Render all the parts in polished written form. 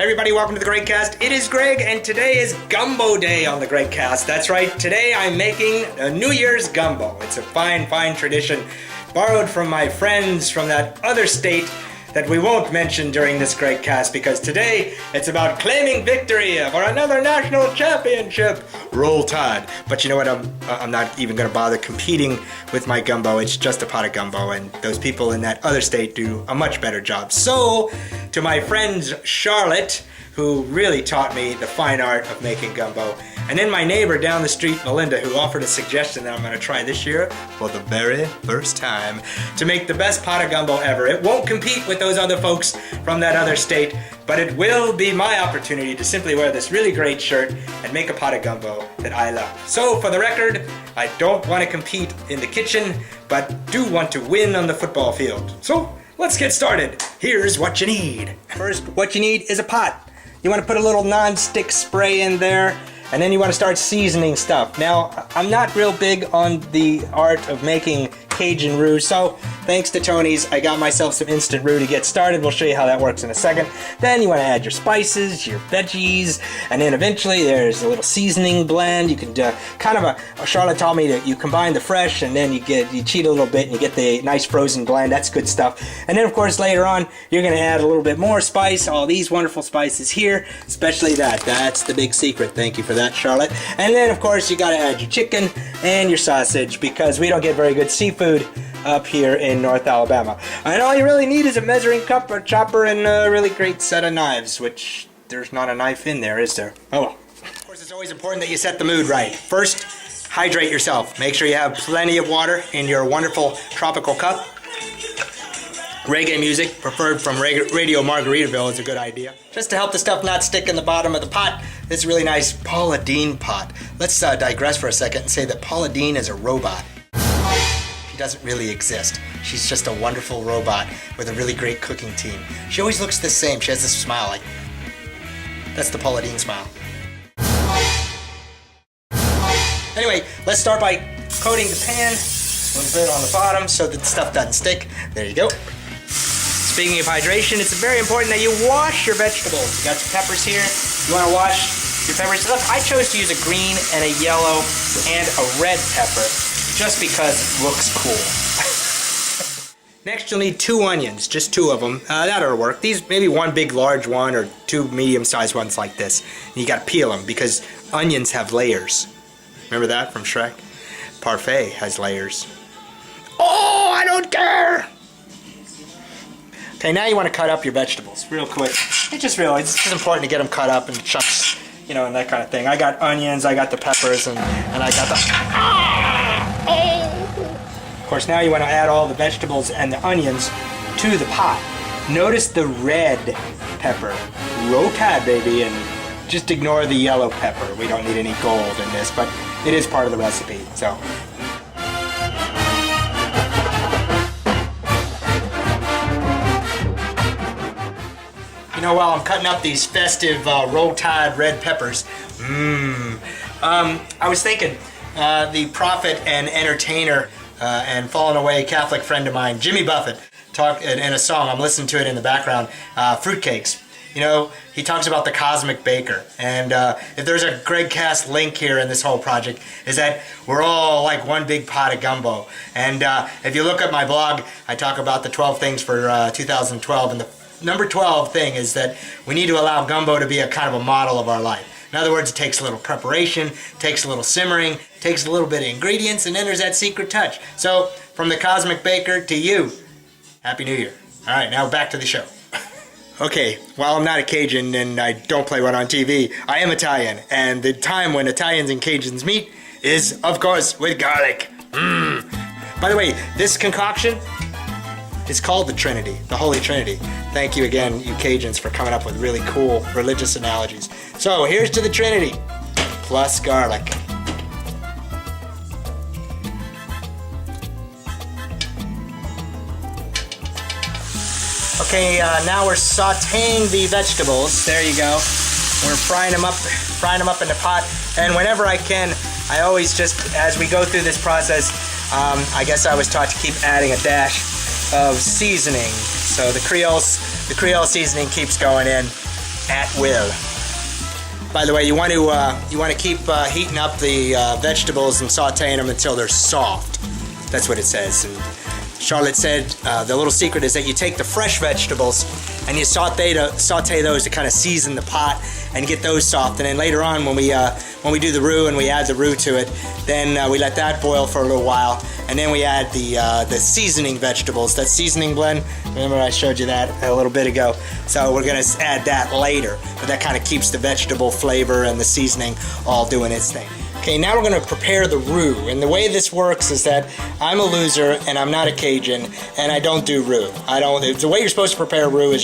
Everybody, welcome to the GregCast. It is Greg, and today is Gumbo Day on the GregCast. That's right, today I'm making a New Year's gumbo. It's a fine, fine tradition borrowed from my friends from that other state that we won't mention during this GregCast because today it's about claiming victory for another national championship. Roll Tide. But you know what? I'm not even going to bother competing with my gumbo. It's just a pot of gumbo, and those people in that other state do a much better job. So, to my friends Charlotte, who really taught me the fine art of making gumbo, and then my neighbor down the street, Melinda, who offered a suggestion that I'm going to try this year for the very first time to make the best pot of gumbo ever. It won't compete with those other folks from that other state, but it will be my opportunity to simply wear this really great shirt and make a pot of gumbo that I love. So for the record, I don't want to compete in the kitchen, but do want to win on the football field. So let's get started. Here's what you need. First, what you need is a pot. You want to put a little non-stick spray in there, and then you want to start seasoning stuff. Now, I'm not real big on the art of making Cajun roux, so thanks to Tony's, I got myself some instant roux to get started. We'll show you how that works in a second. Then you want to add your spices, your veggies, and then eventually there's a little seasoning blend. You can Charlotte told me that you combine the fresh and then you cheat a little bit and you get the nice frozen blend. That's good stuff. And then of course later on you're going to add a little bit more spice, all these wonderful spices here, especially that. That's the big secret. Thank you for that, Charlotte. And then of course you got to add your chicken and your sausage because we don't get very good seafood up here in North Alabama. And all you really need is a measuring cup, a chopper, and a really great set of knives, which there's not a knife in there, is there? Oh well. Of course, it's always important that you set the mood right. First, hydrate yourself. Make sure you have plenty of water in your wonderful tropical cup. Reggae music, preferred from Radio Margaritaville, is a good idea. Just to help the stuff not stick in the bottom of the pot, this really nice Paula Deen pot. Let's digress for a second and say that Paula Deen is a robot. She doesn't really exist. She's just a wonderful robot with a really great cooking team. She always looks the same. She has this smile like... That's the Paula Deen smile. Anyway, let's start by coating the pan a little bit on the bottom so that the stuff doesn't stick. There you go. Speaking of hydration, it's very important that you wash your vegetables. You got your peppers here. You want to wash your peppers. Look, I chose to use a green and a yellow and a red pepper, just because it looks cool. Next you'll need 2 onions, just 2 of them. That'll work. These, maybe 1 big large one or 2 medium-sized ones like this. And you gotta peel them because onions have layers. Remember that from Shrek? Parfait has layers. Oh, I don't care! Okay, now you want to cut up your vegetables real quick. It's just important to get them cut up in chunks, you know, and that kind of thing. I got onions, I got the peppers, and I got the... Of course, now you want to add all the vegetables and the onions to the pot. Notice the red pepper. Roll Tide, baby, and just ignore the yellow pepper. We don't need any gold in this, but it is part of the recipe, so... You know, while I'm cutting up these festive Roll Tide red peppers, I was thinking, the prophet and entertainer and fallen away Catholic friend of mine, Jimmy Buffett, talked in a song, I'm listening to it in the background, Fruitcakes. You know, he talks about the cosmic baker, and if there's a GregCast link here in this whole project, is that we're all like one big pot of gumbo. And if you look at my blog, I talk about the 12 things for 2012, and the number 12 thing is that we need to allow gumbo to be a kind of a model of our life. In other words, it takes a little preparation, takes a little simmering, takes a little bit of ingredients, and then there's that secret touch. So, from the Cosmic Baker to you, Happy New Year. All right, now back to the show. Okay, while I'm not a Cajun and I don't play one on TV, I am Italian, and the time when Italians and Cajuns meet is, of course, with garlic. By the way, this concoction is called the Trinity, the Holy Trinity. Thank you again, you Cajuns, for coming up with really cool religious analogies. So here's to the Trinity, plus garlic. Okay, now we're sauteing the vegetables. There you go. We're frying them up in the pot. And whenever I can, I always just, as we go through this process, I guess I was taught to keep adding a dash of seasoning. So the Creole seasoning keeps going in. at will. By the way, you want to keep heating up the vegetables and sautéing them until they're soft. That's what it says. And Charlotte said the little secret is that you take the fresh vegetables and you saute those to kind of season the pot and get those soft. And then later on, when we do the roux and we add the roux to it, then we let that boil for a little while, and then we add the seasoning vegetables, that seasoning blend. Remember I showed you that a little bit ago. So we're gonna add that later, but that kind of keeps the vegetable flavor and the seasoning all doing its thing. Okay, now we're going to prepare the roux, and the way this works is that I'm a loser and I'm not a Cajun, and I don't do roux. The way you're supposed to prepare roux is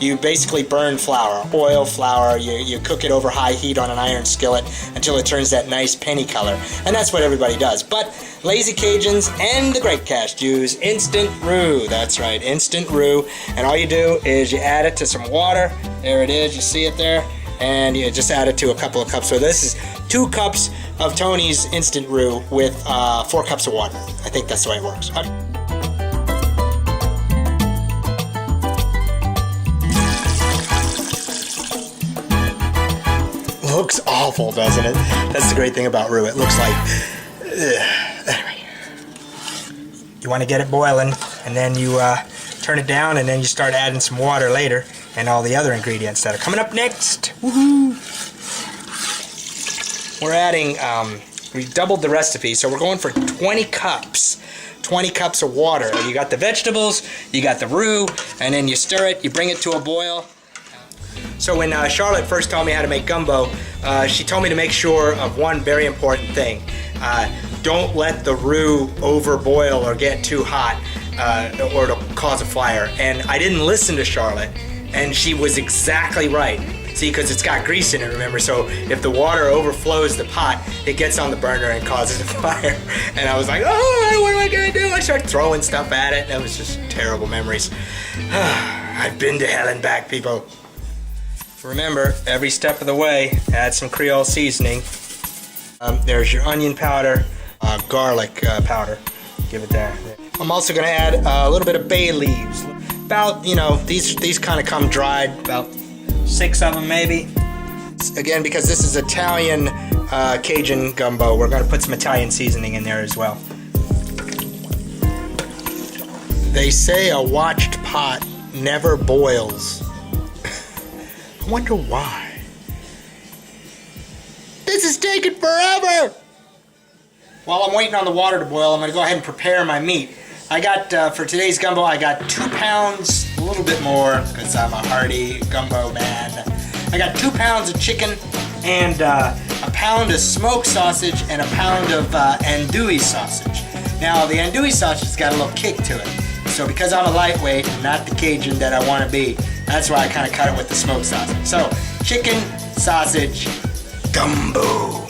you basically burn flour, oil, flour, you cook it over high heat on an iron skillet until it turns that nice penny color, and that's what everybody does. But lazy Cajuns and the GregCast use instant roux. That's right, instant roux, and all you do is you add it to some water. There it is, you see it there, and you just add it to a couple of cups. So this is 2 cups of Tony's instant roux with 4 cups of water. I think that's the way it works. Looks awful, doesn't it? That's the great thing about roux. It looks like... Anyway. You want to get it boiling, and then you turn it down, and then you start adding some water later, and all the other ingredients that are coming up next. Woohoo! We're adding, we doubled the recipe, so we're going for 20 cups. 20 cups of water. You got the vegetables, you got the roux, and then you stir it, you bring it to a boil. So when Charlotte first taught me how to make gumbo, she told me to make sure of one very important thing. Don't let the roux overboil or get too hot, or it'll cause a fire. And I didn't listen to Charlotte, and she was exactly right. See, because it's got grease in it, remember? So if the water overflows the pot, it gets on the burner and causes a fire. And I was like, oh, what am I gonna do? I started throwing stuff at it. That was just terrible memories. I've been to hell and back, people. Remember, every step of the way, add some Creole seasoning. There's your onion powder, garlic powder. Give it there. I'm also gonna add a little bit of bay leaves. About, these kind of come dried, about 6 of them maybe. Again, because this is Italian Cajun gumbo, we're going to put some Italian seasoning in there as well. They say a watched pot never boils. I wonder why. This is taking forever! While I'm waiting on the water to boil, I'm going to go ahead and prepare my meat. I got, for today's gumbo, I got 2 pounds, a little bit more, because I'm a hearty gumbo man. I got 2 pounds of chicken, and a pound of smoked sausage, and a pound of andouille sausage. Now, the andouille sausage has got a little kick to it. So because I'm a lightweight, not the Cajun that I want to be, that's why I kind of cut it with the smoked sausage. So, chicken, sausage, gumbo.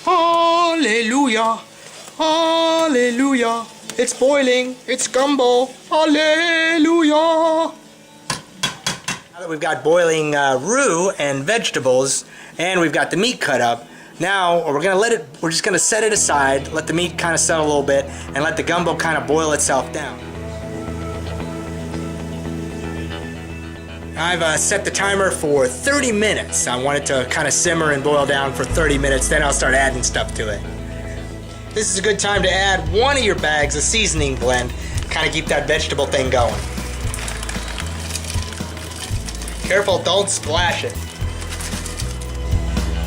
Hallelujah, hallelujah, it's boiling, it's gumbo, hallelujah. Now that we've got boiling roux and vegetables, and we've got the meat cut up, now we're just gonna set it aside, let the meat kind of settle a little bit, and let the gumbo kind of boil itself down. I've set the timer for 30 minutes. I want it to kind of simmer and boil down for 30 minutes, then I'll start adding stuff to it. This is a good time to add 1 of your bags of seasoning blend, kind of keep that vegetable thing going. Careful, don't splash it.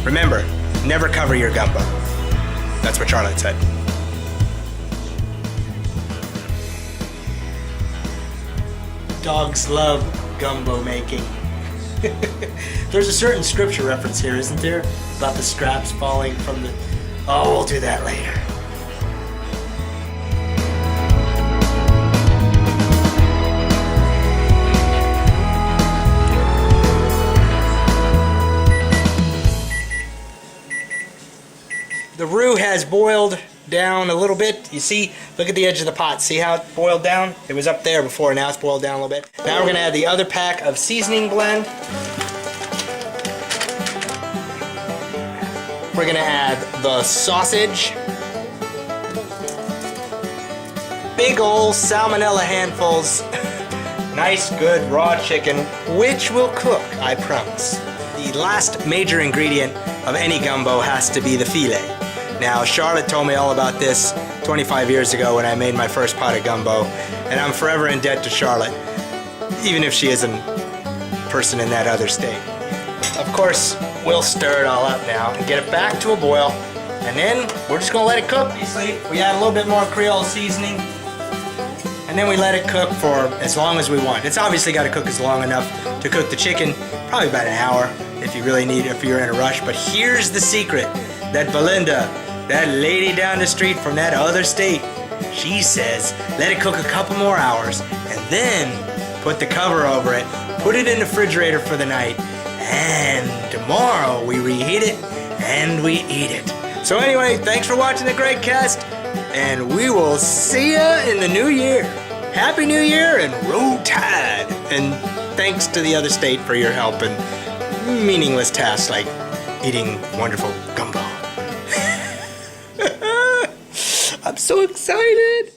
Remember, never cover your gumbo. That's what Charlotte said. Dogs love gumbo making. There's a certain scripture reference here, isn't there? About the scraps falling from the... Oh, we'll do that later. The roux has boiled down a little bit. You see, look at the edge of the pot. See how it boiled down? It was up there before, now it's boiled down a little bit. Now we're gonna add the other pack of seasoning blend. We're gonna add the sausage. big old salmonella handfuls. Nice, good raw chicken, which will cook, I promise. The last major ingredient of any gumbo has to be the filet. Now, Charlotte told me all about this 25 years ago when I made my first pot of gumbo, and I'm forever in debt to Charlotte, even if she isn't a person in that other state. Of course, we'll stir it all up now and get it back to a boil, and then we're just gonna let it cook. Basically, we add a little bit more Creole seasoning, and then we let it cook for as long as we want. It's obviously got to cook as long enough to cook the chicken, probably about an hour if you really need it, if you're in a rush. But here's the secret that Belinda, that lady down the street from that other state, she says let it cook a couple more hours and then put the cover over it, put it in the refrigerator for the night, and tomorrow we reheat it and we eat it. So anyway, thanks for watching the GregCast, and we will see ya in the new year. Happy New Year and roll tide! And thanks to the other state for your help and meaningless tasks like eating wonderful gumbo. I'm so excited!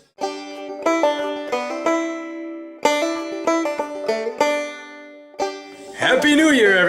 Happy New Year,